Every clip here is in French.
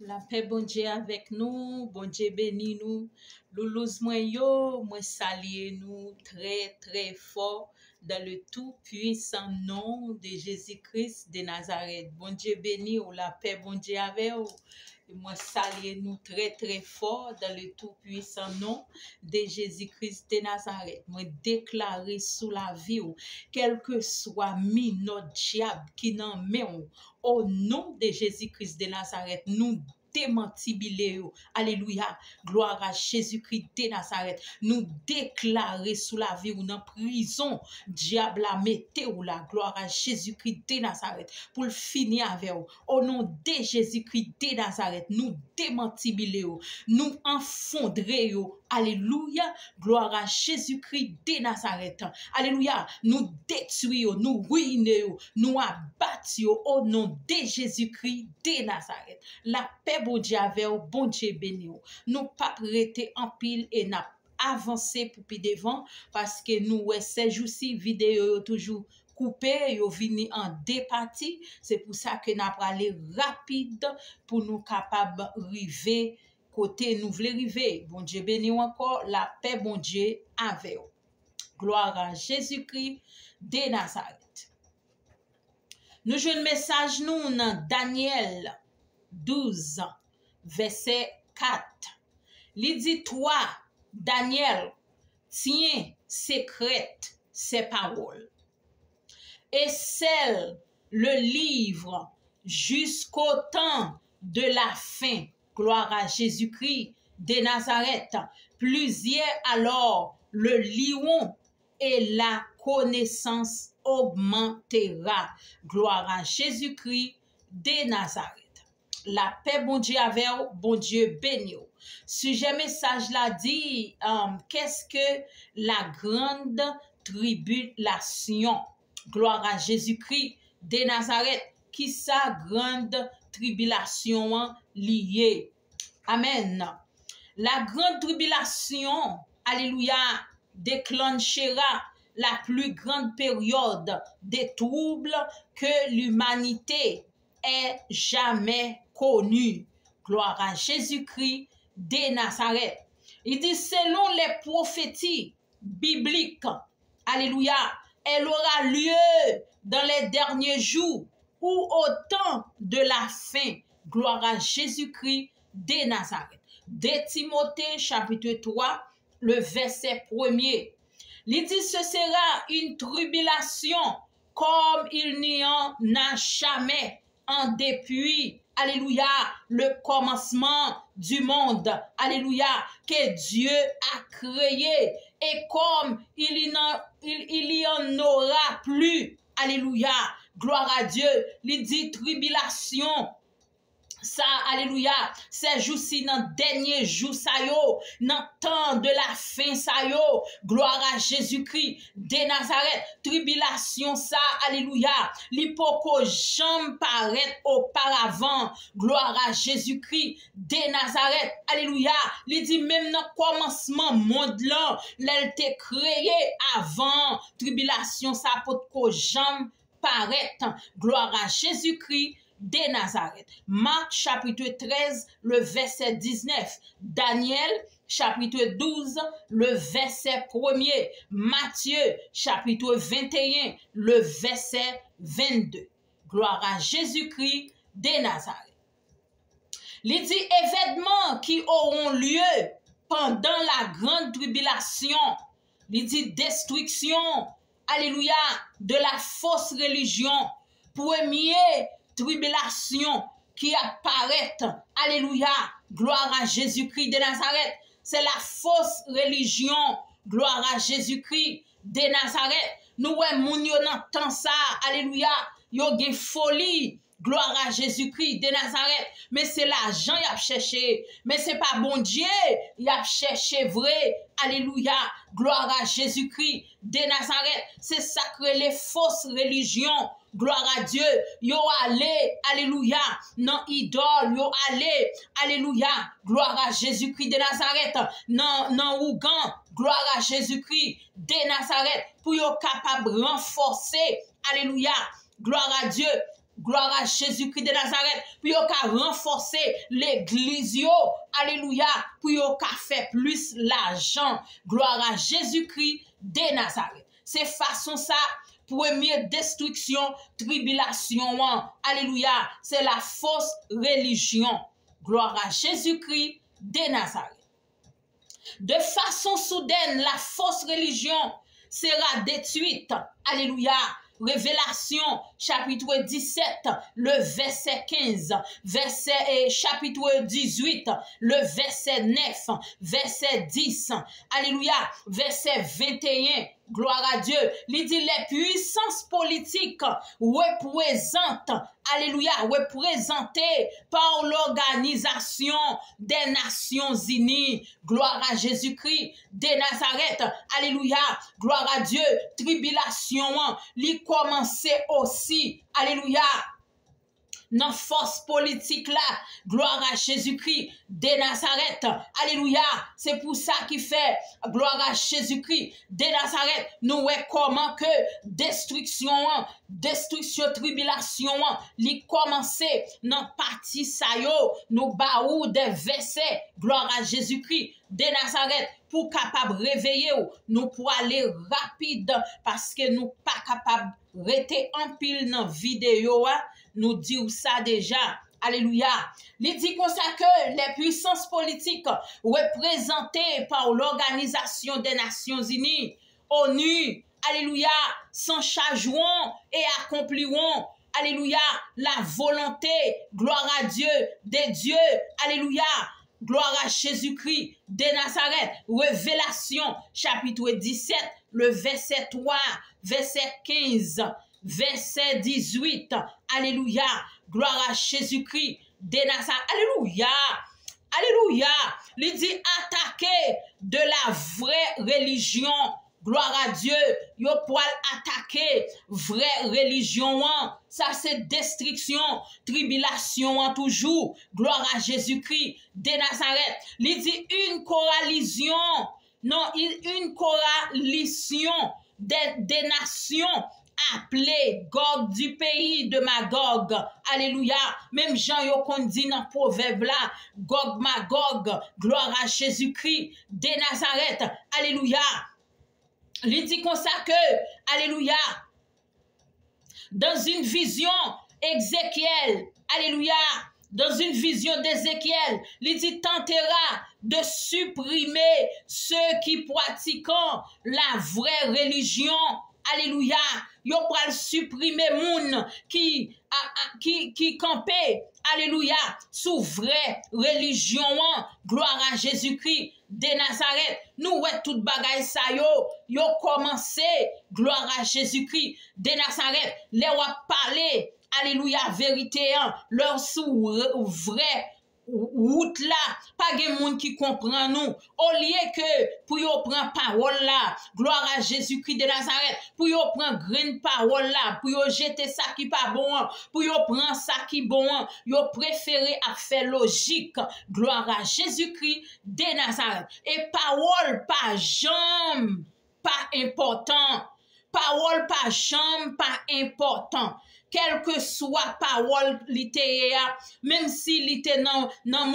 La paix, bon Dieu avec nous, bon Dieu béni nous. Loulouz moi saluer nous très très fort dans le tout puissant nom de Jésus-Christ de Nazareth. Bon Dieu béni ou la paix, bon Dieu avec vous. Et moi saluer nous très très fort dans le tout puissant nom de Jésus-Christ de Nazareth. Moi déclarer sous la vie ou quel que soit notre diable qui n'en met au nom de Jésus-Christ de Nazareth, nous démantibler. Alléluia. Gloire à Jésus-Christ de Nazareth. Nous déclarer sous la vie ou dans prison, diable a mette ou la gloire à Jésus-Christ de Nazareth pour le finir avec vous. Au nom de Jésus-Christ de Nazareth, nous démantibler, nous enfondrer. Alléluia. Gloire à Jésus-Christ de Nazareth. Alléluia. Nous détruire, nous ruiner, nous abattre au nom de Jésus-Christ de Nazareth. La paix, bon Dieu, avec vous, bon Dieu béni. Nous pas prêter en pile et n'a avancé pour plus devant parce que nous, ces jours-ci, vidéo toujours coupé, yo vini en deux parties. C'est pour ça que n'a parlé rapide pour nous capables river côté nous voulons river. Bon Dieu béni encore, la paix bon Dieu avec vous. Gloire à Jésus-Christ de Nazareth. Nous jouons un message nous dans Daniel 12 verset 4. Il dit toi Daniel, tiens secrète ces paroles et scelle le livre jusqu'au temps de la fin. Gloire à Jésus-Christ de Nazareth. Plusieurs alors le liront et la connaissance augmentera. Gloire à Jésus-Christ de Nazareth. La paix, bon Dieu avec vous, bon Dieu béni. Sujet message là dit, qu'est-ce que la grande tribulation? Gloire à Jésus-Christ de Nazareth. Qui sa grande tribulation liée? Amen. La grande tribulation, alléluia, déclenchera la plus grande période de troubles que l'humanité ait jamais connue. Gloire à Jésus-Christ de Nazareth. Il dit selon les prophéties bibliques, alléluia, elle aura lieu dans les derniers jours ou au temps de la fin. Gloire à Jésus-Christ de Nazareth. De Timothée chapitre 3, le verset 1er. Il dit ce sera une tribulation comme il n'y en a jamais en depuis, alléluia, le commencement du monde, alléluia, que Dieu a créé et comme il y en aura plus, alléluia, gloire à Dieu, il dit tribulation. Ça, alléluia, ces jours-ci, dans le dernier jour, ça yo, dans le temps de la fin, ça yo, gloire à Jésus-Christ de Nazareth, tribulation, ça, alléluia, l'hypoko jamais paraît auparavant, gloire à Jésus-Christ de Nazareth, alléluia, il dit même dans le commencement monde là, l'elle créé avant, tribulation, ça peut jamais paraître, gloire à Jésus-Christ de Nazareth. Marc chapitre 13, le verset 19. Daniel chapitre 12, le verset 1er. Matthieu chapitre 21, le verset 22. Gloire à Jésus-Christ de Nazareth. Il dit événements qui auront lieu pendant la grande tribulation. Il dit destruction, alléluia, de la fausse religion. Premier tribulation qui apparaît, alléluia, gloire à Jésus-Christ de Nazareth, c'est la fausse religion, gloire à Jésus-Christ de Nazareth. Nous moun yo nan tan ça, alléluia, yo gen folie, gloire à Jésus-Christ de Nazareth, mais c'est l'argent y a cherché, mais c'est pas bon Dieu, y a cherché vrai, alléluia, gloire à Jésus-Christ de Nazareth, c'est sacré les fausses religions. Gloire à Dieu, yo allé, alléluia, non idole, yo allé, alléluia, gloire à Jésus-Christ de Nazareth, non Ougan, gloire à Jésus-Christ de Nazareth, pour yo capable renforcer, alléluia, gloire à Dieu, Gloire à Jésus-Christ de Nazareth, pour yo ka renforcer l'église yo, alléluia, pour yo ka faire plus l'argent. Gloire à Jésus-Christ de Nazareth. C'est façon ça, première destruction, tribulation, alléluia, c'est la fausse religion. Gloire à Jésus-Christ de Nazareth. De façon soudaine, la fausse religion sera détruite. Alléluia. Révélation, chapitre 17, le verset 15, chapitre 18, le verset 9, verset 10, alléluia, verset 21, gloire à Dieu. Il dit les puissances politiques représentent, alléluia, représentées par l'Organisation des Nations Unies, gloire à Jésus-Christ de Nazareth, alléluia, gloire à Dieu, tribulation, li commençait aussi, alléluia, dans force politique là, gloire à Jésus-Christ de Nazareth, alléluia, c'est pour ça qu'il fait, gloire à Jésus-Christ de Nazareth, nous voyons comment que destruction, tribulation, li commençait dans partie ça yo, nous baou des versets, gloire à Jésus-Christ de Nazareth, pour capable réveiller nous pour aller rapide parce que nous pas capable rester en pile dans vidéo nous dit ça déjà. Alléluia. Il dit comme ça que les puissances politiques représentées par l'Organisation des Nations Unies, ONU, alléluia, s'en chargeront et accompliront, alléluia, la volonté, gloire à Dieu, de Dieu, alléluia, gloire à Jésus-Christ de Nazareth. Révélation, chapitre 17, le verset 3, verset 15, verset 18, alléluia, gloire à Jésus-Christ de Nazareth, alléluia, alléluia, il dit attaquer de la vraie religion, gloire à Dieu, yo pour attaquer vraie religion, ça c'est destruction, tribulation toujours, gloire à Jésus-Christ de Nazareth, il dit une coalition, non, une coalition des nations appelé Gog du pays de Magog. Alléluia. Même Jean yo kon dit dans proverbe là, Gog Magog, gloire à Jésus-Christ de Nazareth. Alléluia. Il dit comme ça que, alléluia, dans une vision, Ézéchiel, alléluia, dans une vision d'Ézéchiel, il dit tentera de supprimer ceux qui pratiquent la vraie religion. Alléluia, yo pral supprimer moun qui campait, alléluia, sous vraie religion, gloire à Jésus-Christ de Nazareth. Nous ouais tout bagay sa yo commencé, gloire à Jésus-Christ de Nazareth. Les wa parler, alléluia, vérité, leur sous vrai route là, pas de monde qui comprend nous. Au lieu que pour yo prendre parole là, gloire à Jésus-Christ de Nazareth, pour yo prendre grande parole là, pour yo jeter ça qui pas bon, pour yo prendre ça qui bon, yo préféré à faire logique, gloire à Jésus-Christ de Nazareth. Et parole pas jamais pas important. Parole pas jamais pas important. Quelle que soit parole littéraire, même si littéraire nan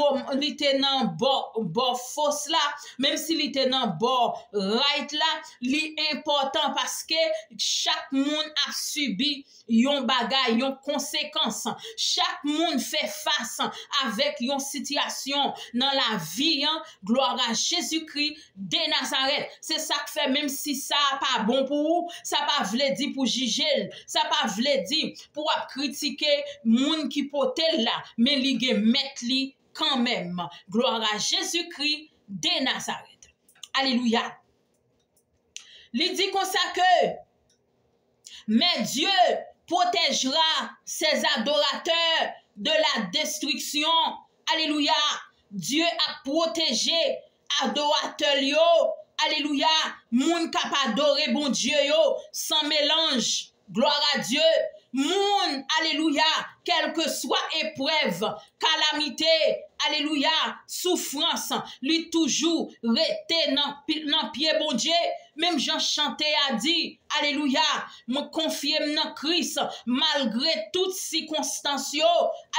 bon fausse là, même si littéraire bon right là, li important parce que chaque monde a subi yon bagay, yon conséquence. Chaque monde fait face avec yon situation dans la vie, gloire à Jésus-Christ de Nazareth. C'est ça que fait, même si ça pas bon pour vous, ça pas vle dire pour juger, ça pas vle dire pour critiquer moun qui potel là, mais li gen met li quand même. Gloire à Jésus-Christ de Nazareth. Alléluia. Il dit comme ça que, mais Dieu protégera ses adorateurs de la destruction. Alléluia. Dieu a protégé adorateurs yo. Alléluia. Moun kap adorer bon Dieu yo sans mélange. Gloire à Dieu. Moun, alléluia, quelle que soit épreuve, calamité, alléluia, souffrance, lui toujours rester dans pied bon Dieu, même Jean chanté a dit, alléluia, me confier dans Christ, malgré toutes circonstances,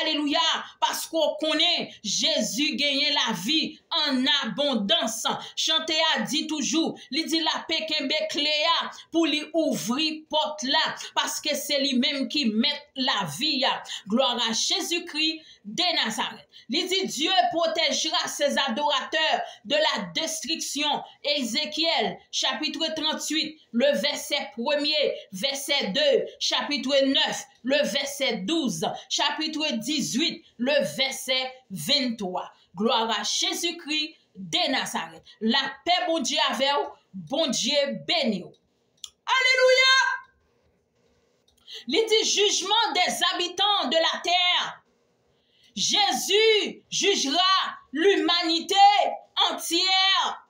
alléluia, parce qu'on connaît, Jésus gagne la vie en abondance. Chanté a dit toujours, il dit la paix kembe cléa pour lui ouvrir porte là, parce que c'est lui-même qui met la vie. Gloire à Jésus-Christ de Nazareth. Il dit Dieu protégera ses adorateurs de la destruction. Ézéchiel, chapitre 38, le verset 1er, verset 2, chapitre 9, le verset 12, chapitre 18, le verset 23. Gloire à Jésus-Christ de Nazareth. La paix, bon Dieu, avec vous, bon Dieu, béni. Alléluia! Il dit jugement des habitants de la terre. Jésus jugera l'humanité entière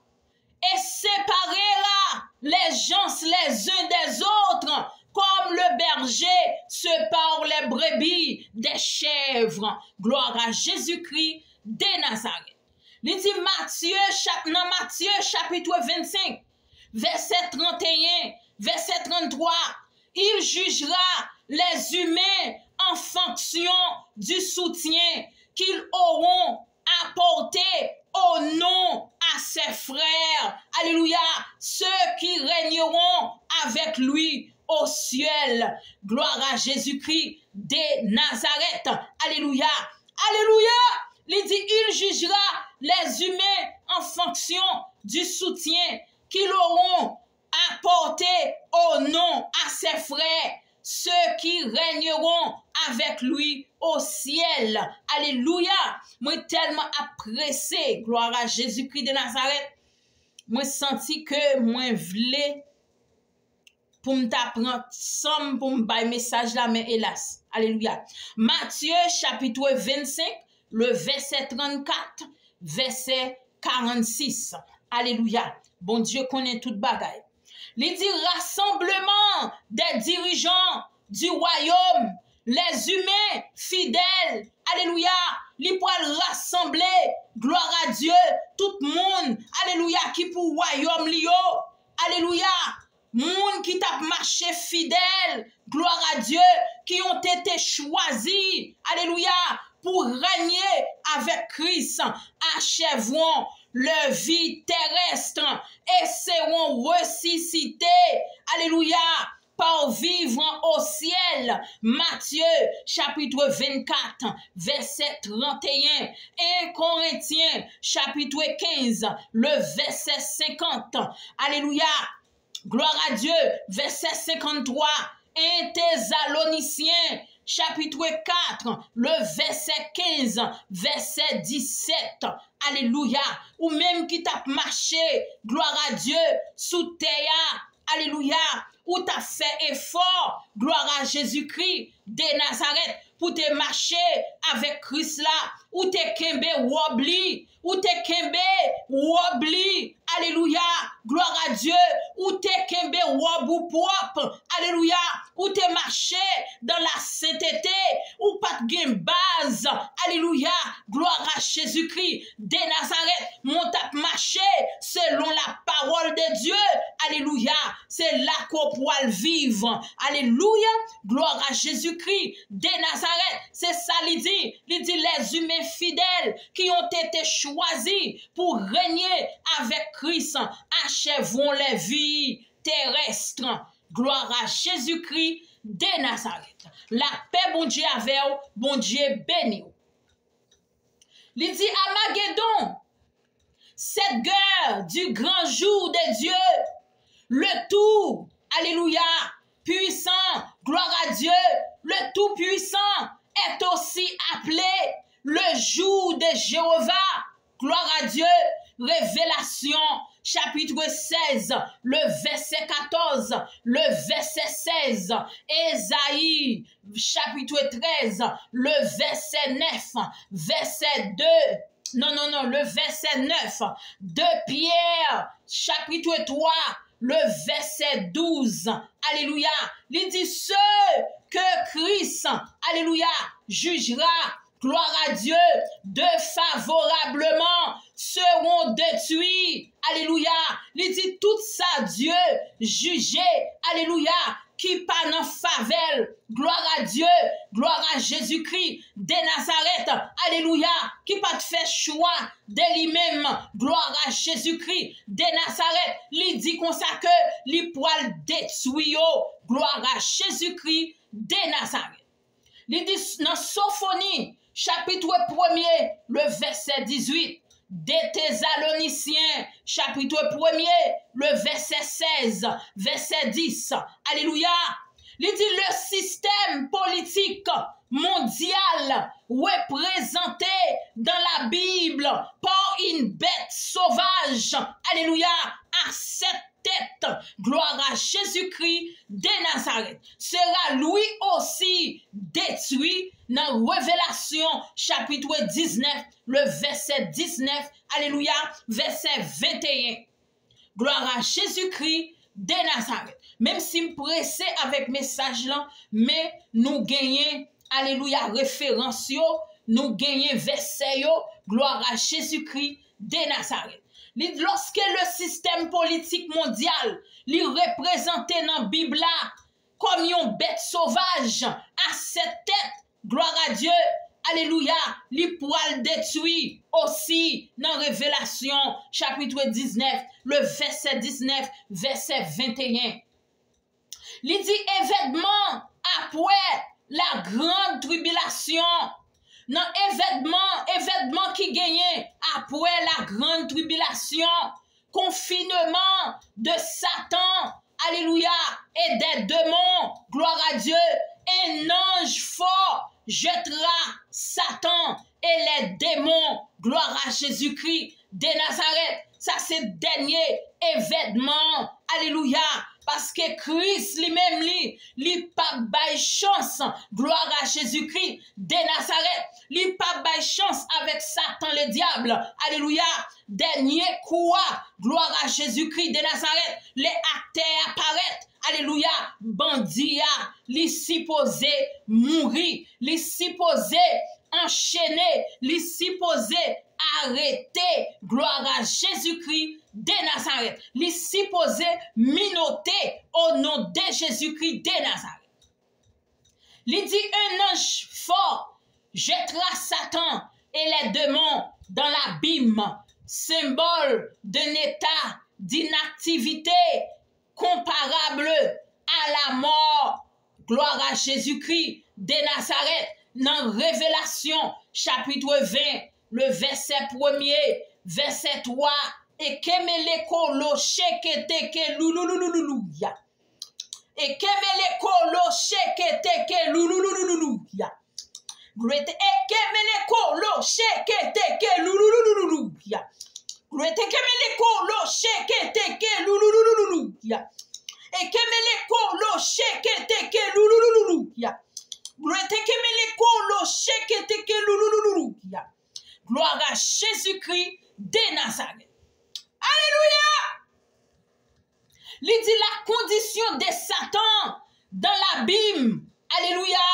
et séparera les gens les uns des autres comme le berger sépare les brebis des chèvres. Gloire à Jésus-Christ de Nazareth. Il dit dans Matthieu chapitre 25, verset 31, verset 33, il jugera les humains en fonction du soutien qu'ils auront apporté au nom à ses frères. Alléluia. Ceux qui régneront avec lui au ciel. Gloire à Jésus-Christ de Nazareth. Alléluia. Alléluia. Il dit, il jugera les humains en fonction du soutien qu'ils auront apporté au nom à ses frères, ceux qui régneront avec lui au ciel. Alléluia. Moi tellement apprécié, gloire à Jésus-Christ de Nazareth. Moi senti que moi vle pour m'apprendre sans pour me bailler message là, mais hélas. Alléluia. Matthieu chapitre 25, le verset 34, verset 46. Alléluia. Bon Dieu connaît toute bagaille. Il dit rassemblement des dirigeants du royaume, les humains fidèles, alléluia, li pour rassembler, gloire à Dieu, tout le monde, alléluia, qui pour royaume lio, alléluia, monde qui t'a marché fidèle, gloire à Dieu, qui ont été choisis, alléluia, pour régner avec Christ, achèveront leur vie terrestre et seront ressuscités, alléluia, par vivre au ciel. Matthieu chapitre 24, verset 31, 1 Corinthiens chapitre 15, le verset 50, alléluia, gloire à Dieu, verset 53, 1 Thessaloniciens chapitre 4, le verset 15, verset 17, alléluia, ou même qui t'a marché, gloire à Dieu, sous terre, alléluia, ou t'as fait effort, gloire à Jésus-Christ de Nazareth, pour te marcher avec Christ là, ou te kembe wobli, ou te kembe wobli, alléluia, gloire à Dieu, ou te kembe wobou propre, alléluia, ou te marcher dans la sainteté, ou pas de base, alléluia, gloire à Jésus-Christ de Nazareth, mon tap marché selon la parole de Dieu, alléluia, c'est là qu'on pourra vivre, alléluia, gloire à Jésus-Christ de Nazareth, c'est ça il dit les humains fidèles qui ont été choisis pour régner avec Christ, achèveront les vies terrestres, gloire à Jésus-Christ de Nazareth. La paix, bon Dieu, avec vous, bon Dieu, béni. Il dit Armageddon, cette guerre du grand jour de Dieu, le tout, alléluia, puissant, gloire à Dieu, le tout puissant est aussi appelé le jour de Jéhovah, gloire à Dieu, Révélation, chapitre 16, le verset 14, le verset 16, Ésaïe, chapitre 13, le verset 9, verset 2, le verset 9, de Pierre, chapitre 3, le verset 12, alléluia, il dit ceux que Christ, alléluia, jugera, gloire à Dieu, favorablement seront détruits, alléluia. Il dit tout ça, Dieu jugé, alléluia, qui pas dans faveur, gloire à Dieu, gloire à Jésus-Christ de Nazareth, alléluia, qui pas de fait choix de lui-même, gloire à Jésus-Christ de Nazareth, il dit comme ça que il pourra détruire, gloire à Jésus-Christ de Nazareth. Il dit dans Sophonie, chapitre 1er, le verset 18, des Thessaloniciens, chapitre 1er, le verset 16, verset 10. Alléluia. Il dit le système politique mondial représenté dans la Bible par une bête sauvage. Alléluia. À cette tête, gloire à Jésus-Christ de Nazareth, sera lui aussi détruit dans Révélation chapitre 19, le verset 19, alléluia, verset 21. Gloire à Jésus-Christ de Nazareth. Même si je pressé avec message là, mais nous gagnons, alléluia, référence, nous gagnons verset, gloire à Jésus-Christ de Nazareth. Lorsque le système politique mondial li représenté dans la Bible comme une bête sauvage à cette tête, gloire à Dieu, alléluia, li pourra le détruire aussi dans Révélation chapitre 19, le verset 19, verset 21. Il dit événement après la grande tribulation. Dans événement qui gagnait après la grande tribulation, confinement de Satan, alléluia, et des démons, gloire à Dieu, un ange fort jettera Satan et les démons, gloire à Jésus-Christ de Nazareth. Ça c'est le dernier événement, alléluia. Parce que Christ lui-même, lui pas bail chance, gloire à Jésus-Christ de Nazareth, lui pas bail chance avec Satan le diable, alléluia, dernier coup, gloire à Jésus-Christ de Nazareth, les actes apparaissent, alléluia, bandia, lui supposé mourir, lui supposé enchaîner, lui supposé arrêter, gloire à Jésus-Christ de Nazareth, lui supposé minoter au nom de Jésus-Christ de Nazareth. Il dit un ange fort jettera Satan et les démons dans l'abîme, symbole d'un état d'inactivité comparable à la mort. Gloire à Jésus-Christ de Nazareth. Dans Révélation chapitre 20, le verset 1er, verset 3, et kemeleko lo sheketeke lululululuya. Et kemeleko lo sheketeke lululululuya. Grete e kemeleko lo sheketeke lululululuya. Grete kemeleko lo sheketeke lululululuya. Et kemeleko lo sheketeke lululululuya. Gloire à Jésus-Christ de Nazareth. Alléluia. Il dit la condition de Satan dans l'abîme, alléluia,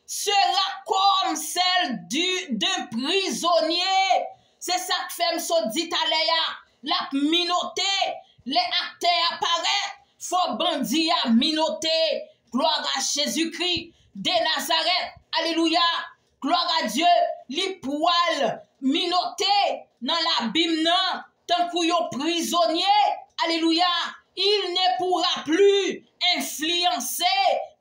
sera comme celle d'un prisonnier. C'est ça que fait me dit à la minoté, les actes apparaissent, faut bandit à minoter. Gloire à Jésus-Christ de Nazareth, alléluia, gloire à Dieu, les poils minotés dans l'abîme, tant qu'on prisonnier, alléluia, il ne pourra plus influencer,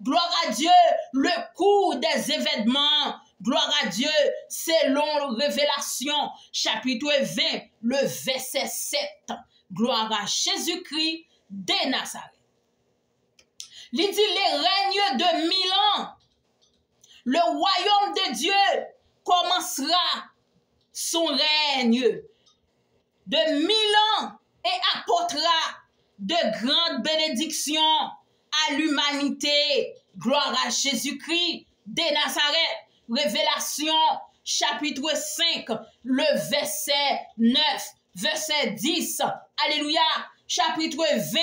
gloire à Dieu, le cours des événements, gloire à Dieu, selon Révélation, chapitre 20, le verset 7, gloire à Jésus-Christ de Nazareth. Il dit les règnes de 1000 ans. Le royaume de Dieu commencera son règne de 1000 ans et apportera de grandes bénédictions à l'humanité. Gloire à Jésus-Christ de Nazareth. Révélation chapitre 5, le verset 9, verset 10. Alléluia. Chapitre 20.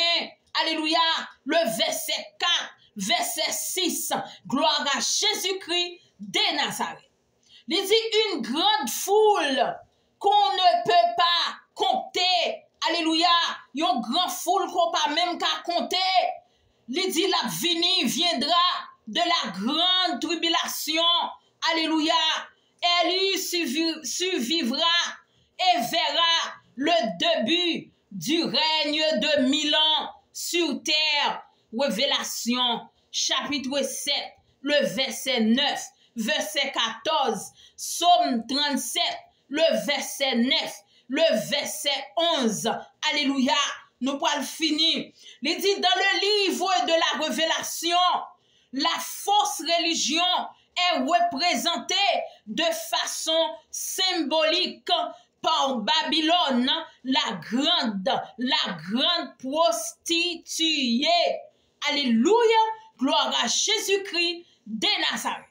Alléluia, le verset 4, verset 6. Gloire à Jésus-Christ de Nazareth. Il dit une grande foule qu'on ne peut pas compter. Alléluia. Une grande foule qu'on pas même qu'à compter. Il dit la vini viendra de la grande tribulation. Alléluia. Elle y survivra et verra le début du règne de 1000 ans sur terre. Révélation chapitre 7, le verset 9, verset 14, Psaume 37, le verset 9, le verset 11. Alléluia. Nous pourrons finir. Il dit dans le livre de la Révélation, la fausse religion est représentée de façon symbolique par Babylone, la grande prostituée. Alléluia. Gloire à Jésus-Christ de Nazareth.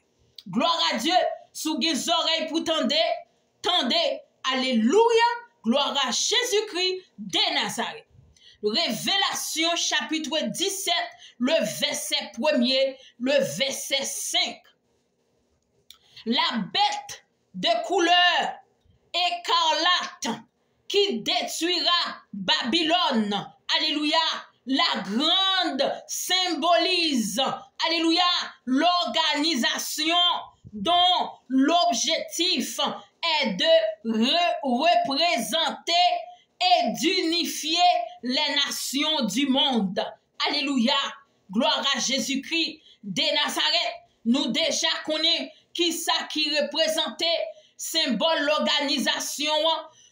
Gloire à Dieu. Sous les oreilles pour tendez. Alléluia. Gloire à Jésus-Christ de Nazareth. Révélation chapitre 17, le verset 1er, le verset 5. La bête de couleur écarlate qui détruira Babylone. Alléluia. La grande symbolise, alléluia, l'organisation dont l'objectif est de représenter et d'unifier les nations du monde. Alléluia. Gloire à Jésus-Christ de Nazareth. Nous déjà connaissons qui ça qui représentait symbole l'organisation.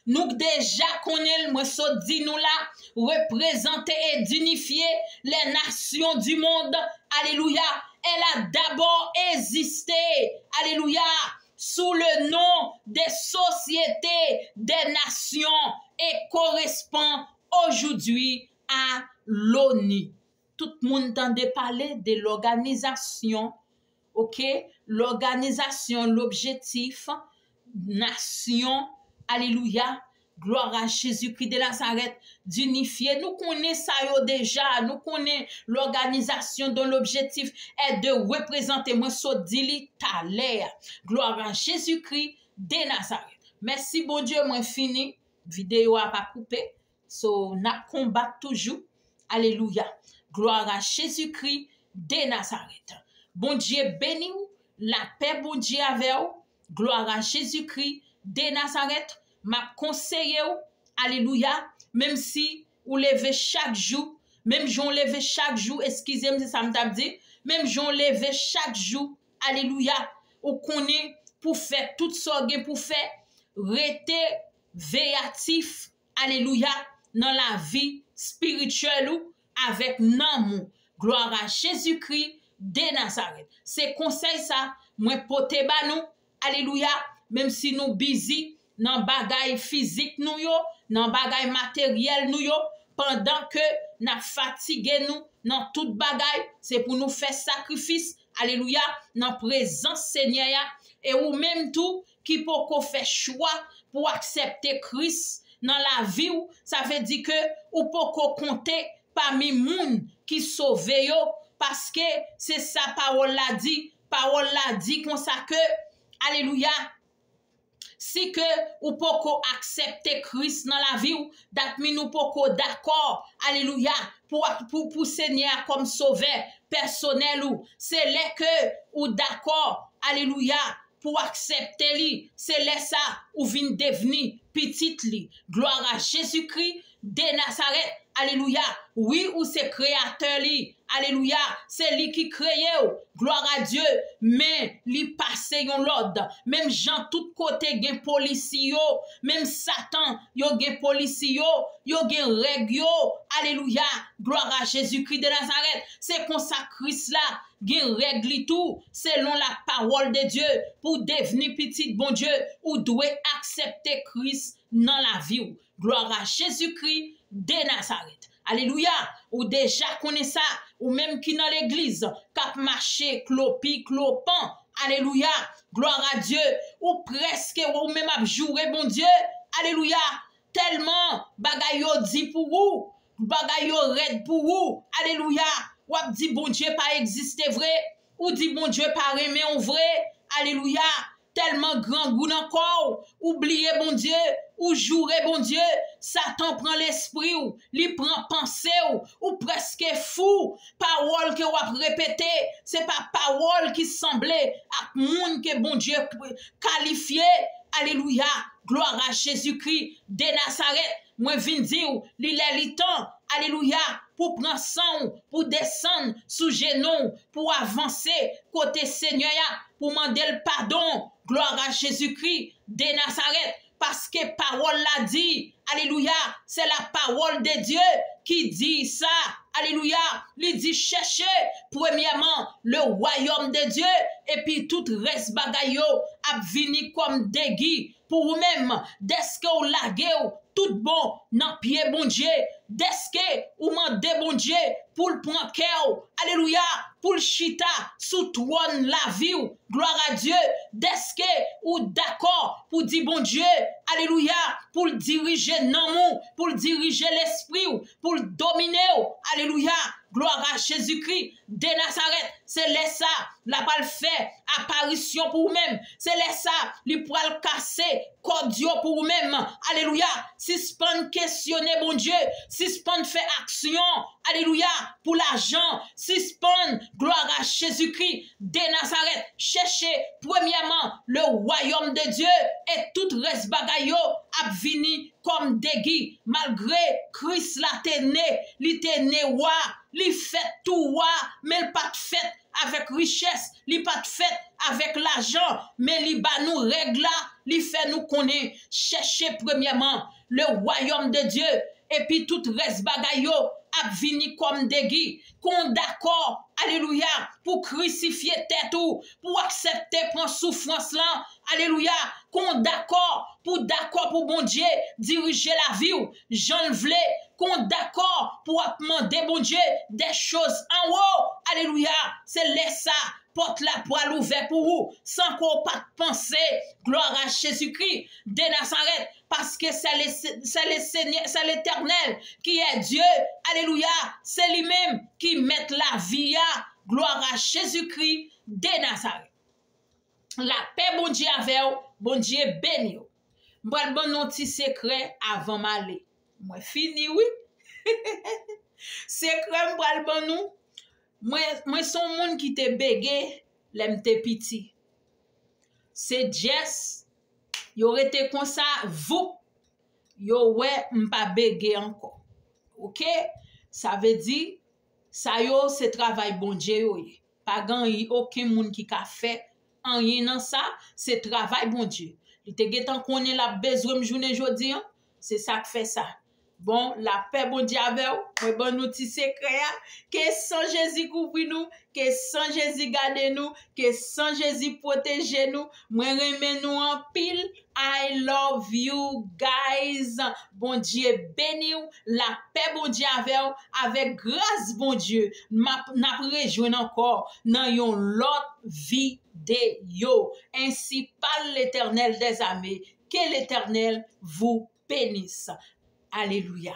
Nous déjà connaissons, moi ça dit nous là, représenter et d'unifier les nations du monde. Alléluia. Elle a d'abord existé. Alléluia. Sous le nom des sociétés des nations et correspond aujourd'hui à l'ONU. Tout le monde entendait parler de l'organisation, ok? L'organisation, l'objectif, nation, alléluia, gloire à Jésus-Christ de Nazareth, d'unifier. Nous connaissons ça déjà, nous connaissons l'organisation dont l'objectif est de représenter, moi, so dit ta l'air. Gloire à Jésus-Christ de Nazareth. Merci, bon Dieu, moi fini. Vidéo a pas coupé. So, n'a combat toujours. Alléluia. Gloire à Jésus-Christ de Nazareth. Bon Dieu béni ou. La paix, bon Dieu avec vous. Gloire à Jésus-Christ de Nazareth. M'a conseillé ou. Alléluia. Même si vous levez chaque jour. Même j'en lève chaque jour. Excusez-moi si ça me tape dit. Même j'en lève chaque jour. Alléluia. Ou connaît pour faire tout ça pour faire. Rester véatif, alléluia, dans la vie spirituelle ou avec l'amour. Gloire à Jésus-Christ de Nazareth. C'est conseil ça, moi pote ba nous, alléluia, même si nous busy dans bagay physique nous yo, dans bagay matériel nous yo, pendant que n'a fatigué nous dans toute bagay, c'est pour nous faire sacrifice, alléluia, dans présence Seigneur et ou même tout qui peut faire choix pour accepter Christ dans la vie, ça veut dire que ou peut compter parmi moun qui sauve yo, parce que c'est ça parole la dit comme ça que alléluia, si que ou peut accepter Christ dans la vie, d'admis nous peut d'accord, alléluia, pour Seigneur comme sauveur personnel ou c'est là que ou d'accord, alléluia, pour accepter lui, c'est là ça ou vient devenir petite li. Gloire à Jésus-Christ de Nazareth. Alléluia. Oui, ou c'est créateur li. Alléluia. C'est lui qui crée. Gloire à Dieu. Mais lui passe yon l'ordre. Même Jean tout côté gen policier. Même Satan yo gen policier. Yo gen règle. Alléluia. Gloire à Jésus-Christ de Nazareth. C'est comme ça Christ là gen règle tout selon la parole de Dieu pour devenir petit bon Dieu ou doit accepter Christ dans la vie. Gloire à Jésus-Christ de Nazareth. Alléluia. Ou déjà connaît ça, ou même qui dans l'église, cap marché, clopi, clopan. Alléluia. Gloire à Dieu. Ou presque, ou même à jouer, bon Dieu. Alléluia. Tellement, bagay yo dit pour vous, bagay yo red pour vous. Alléluia. ou ap dit bon Dieu pas exister vrai, ou dit bon Dieu pas aimer en vrai, alléluia, tellement grand goût encore, oubliez bon Dieu, ou jouer bon Dieu, Satan prend l'esprit ou, li prend pensée ou presque fou, parole que ou ap répété, c'est pas parole qui semblait à monde que bon Dieu qualifié, alléluia, gloire à Jésus-Christ de Nazareth, moi vinn dire, li li temps, alléluia, pour prendre sang, pour descendre sous genou, pour avancer côté Seigneur, pour demander le pardon, gloire à Jésus-Christ de Nazareth, parce que parole l'a dit, alléluia, c'est la parole de Dieu qui dit ça, alléluia, il dit chercher premièrement le royaume de Dieu et puis tout reste bagayo a vini comme dégui pour vous-même, dès que vous laguez tout bon dans pied bon Dieu, dès que vous mandez bon Dieu pour le prendre cœur, alléluia, pour le chita sous trône la vie, gloire à Dieu, dès que vous d'accord pour dire bon Dieu, alléluia, pour le diriger non mou, pour le diriger l'esprit, pour le dominer, alléluia, gloire à Jésus-Christ de Nazareth, c'est là ça, la pas le fait apparition pour vous-même, c'est là ça, il pourra le casser, cordio pour vous-même, alléluia, si ce pas questionner bon Dieu, si ce pas fait action, alléluia, pour l'argent, si ce pas gloire à Jésus-Christ de Nazareth, cherchez premièrement le royaume de Dieu et tout reste bagayo a vini comme dégui, malgré Christ la téné, li téné wa, li fait tout wa, mais il pas fait avec richesse, li pas fait avec l'argent, mais li ba nous règle là, li fait nous connaître, chercher premièrement le royaume de Dieu et puis tout reste bagayo a vini comme dégui, qu'on d'accord, alléluia, pour crucifier tête ou, pour accepter prendre souffrance là, alléluia, qu'on d'accord pour bon Dieu diriger la vie ou, Jean vle, qu'on d'accord pour demander bon Dieu des choses en haut, alléluia, c'est laisse ça, porte la poêle ouverte pour vous, sans qu'on pas penser, gloire à Jésus-Christ de Nazareth, parce que c'est l'Éternel qui est Dieu, alléluia, c'est lui-même qui met la vie, gloire à Jésus-Christ de Nazareth. La paix, bon Dieu, avec vous, bon Dieu, béni. M'bral bon non petit secret avant m'aller. Moi fini, oui. Secret m'bral bon nous. Moi son monde qui te bégué, l'aime te piti. C'est Jess, yo rete comme ça, vous, yo ouais, m'pa bégué encore. Ok? Ça veut dire, ça yo, c'est travail bon Dieu yo. Pas gagné aucun monde qui ka fait en rien dans ça, c'est travail bon Dieu. Il te getan connaît la besoin journée jodi, c'est ça qui fait ça. Bon, la paix bon Dieu avec vous, bon nous petit secret, que sans Jésus couvre nous, que sans Jésus garde nous, que sans Jésus protège nous, moi remet nous en pile. I love you guys. Bon Dieu béni ou, la paix bon Dieu avec grâce bon Dieu. N'a rejoindre encore dans yon l'autre vidéo. Ainsi parle l'Éternel des armées. Que l'Éternel vous bénisse. Alléluia.